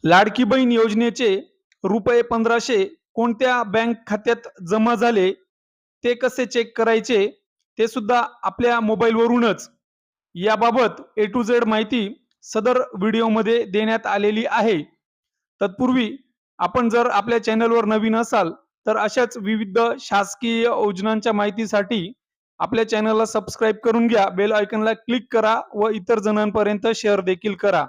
लाडकी बहीण योजनेचे रुपये 1500 कोणत्या बँक खात्यात जमा झाले ते कसे चेक करायचे ते सुद्धा आपल्या मोबाईलवरूनच याबाबत ए टू झेड माहिती सदर व्हिडिओमध्ये देण्यात आलेली आहे. तत्पूर्वी आपण जर आपल्या चॅनलवर नवीन असाल तर अशाच विविध शासकीय योजनांच्या माहितीसाठी आपल्या चॅनलला सबस्क्राईब करून घ्या. बेल आयकॉनला क्लिक करा व इतर जणांपर्यंत शेअर देखील करा.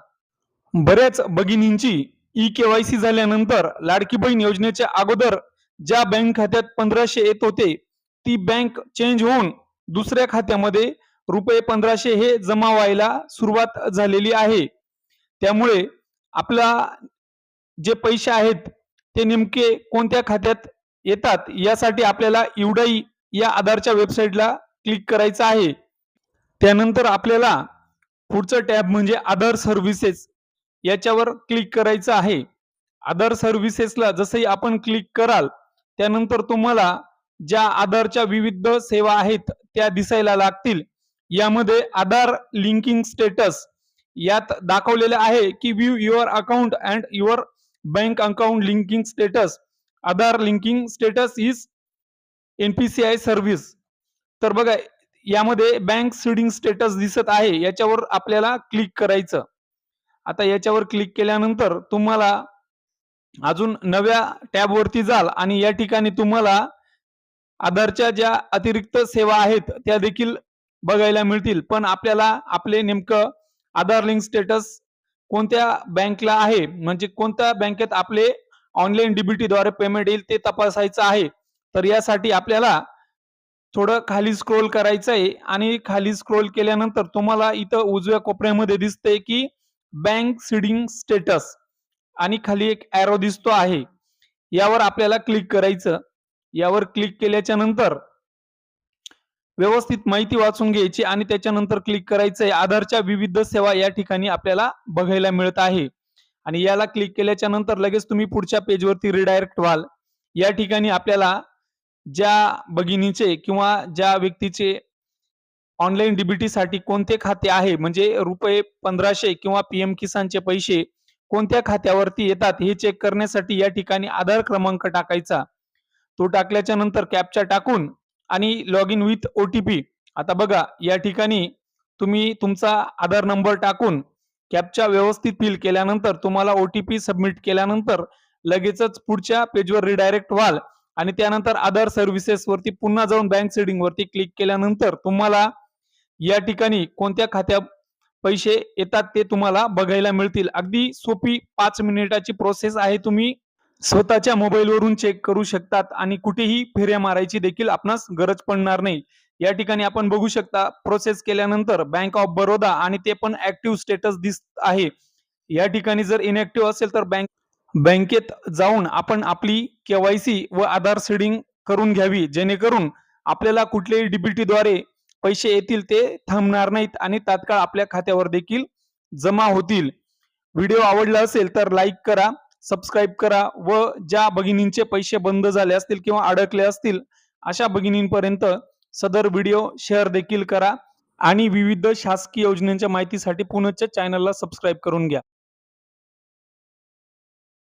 बऱ्याच भगिनींची ई-केवायसी झाल्यानंतर लाडकी बहीण योजनेच्या अगोदर ज्या बँक खात्यात 1500 येत होते ती बँक चेंज होऊन दुसऱ्या खात्यामध्ये रुपये 1500 हे जमा व्हायला सुरुवात झालेली आहे. त्यामुळे आपला जे पैसे आहेत ते नेमके कोणत्या खात्यात येतात यासाठी आपल्याला UDAI या आधारच्या वेबसाईटला क्लिक करायचं आहे. त्यानंतर आपल्याला पुढचं टॅब म्हणजे आधार सर्व्हिसेस याच्यावर क्लिक करायचं आहे. आधार सर्व्हिसेसला जसंही आपण क्लिक कराल त्यानंतर तुम्हाला ज्या आधारच्या विविध सेवा आहेत त्या दिसायला लागतील. यामध्ये आधार लिंकिंग स्टेटस यात दाखवलेले आहे की view your account and your bank account linking status. Aadhaar linking status is NPCI service. तर बघा यामध्ये बँक सीडिंग स्टेटस दिसत आहे, याच्यावर आपल्याला क्लिक करायचं. आता याच्यावर क्लिक केल्यानंतर तुम्हाला अजून नव्या टॅब वरती जाल आणि या ठिकाणी तुम्हाला आधारच्या ज्या अतिरिक्त सेवा आहेत त्या देखील बघायला मिळतील. पण आपल्याला आपले नेमकं आधार लिंक स्टेटस कोणत्या बँकला आहे म्हणजे कोणत्या बँकेत आपले ऑनलाईन डीबीटी द्वारे पेमेंट येईल ते तपासायचं आहे. तर यासाठी आपल्याला थोडं खाली स्क्रोल करायचं आहे आणि खाली स्क्रोल केल्यानंतर तुम्हाला इथं उजव्या कोपऱ्यामध्ये दिसते की बँक सीडिंग स्टेटस आणि खाली एक ॲरो दिसतो आहे. यावर आपल्याला क्लिक करायचं. यावर क्लिक केल्याच्या नंतर व्यवस्थित माहिती वाचून घ्यायची आणि त्याच्यानंतर क्लिक करायचंय. आधारच्या विविध सेवा या ठिकाणी आपल्याला बघायला मिळत आहे आणि याला क्लिक केल्याच्या नंतर लगेच तुम्ही पुढच्या पेजवरती रिडायरेक्ट व्हाल. या ठिकाणी आपल्याला ज्या भगिनीचे किंवा ज्या व्यक्तीचे ऑनलाईन डीबीटी साठी कोणते खाते आहे म्हणजे रुपये 1500 किंवा PM किसानचे पैसे कोणत्या खात्यावरती येतात हे चेक करण्यासाठी या ठिकाणी आधार क्रमांक टाकायचा. तो टाकल्याच्या नंतर कॅप्चा टाकून आणि लॉग इन विथ OTP. आता बघा या ठिकाणी तुम्ही तुमचा आधार नंबर टाकून कॅप्चा व्यवस्थित फिल केल्यानंतर तुम्हाला OTP सबमिट केल्यानंतर लगेचच पुढच्या पेजवर रिडायरेक्ट व्हाल आणि त्यानंतर आधार सर्व्हिसेस वरती पुन्हा जाऊन बँक सीडिंग वरती क्लिक केल्यानंतर तुम्हाला या ठिकाणी कोणत्या खात्यात पैसे येतात ते तुम्हाला बघायला मिळतील. अगदी सोपी 5 मिनिटाची प्रोसेस आहे. तुम्ही स्वतःच्या मोबाईलवरून चेक करू शकतात आणि कुठेही फेऱ्या मारायची देखील आपणास गरज पडणार नाही. या ठिकाणी आपण बघू शकता प्रोसेस केल्यानंतर बँक ऑफ बरोदा आणि ते पण ऍक्टिव्ह स्टेटस दिसत आहे. या ठिकाणी जर इनॅक्टिव्ह असेल तर बँकेत जाऊन आपण आपली KYC व आधार सीडिंग करून घ्यावी जेणेकरून आपल्याला कुठल्याही डीबीटी द्वारे पैसे येतील ते थांबणार नाहीत आणि तात्काळ आपल्या खात्यावर देखील जमा होतील. व्हिडिओ आवडला असेल तर लाईक करा, सबस्क्राईब करा व ज्या भगिनींचे पैसे बंद झाले असतील किंवा अडकले असतील अशा भगिनींपर्यंत सदर व्हिडिओ शेअर देखील करा आणि विविध शासकीय योजनांच्या माहितीसाठी पुनश्च चॅनलला सबस्क्राईब करून घ्या.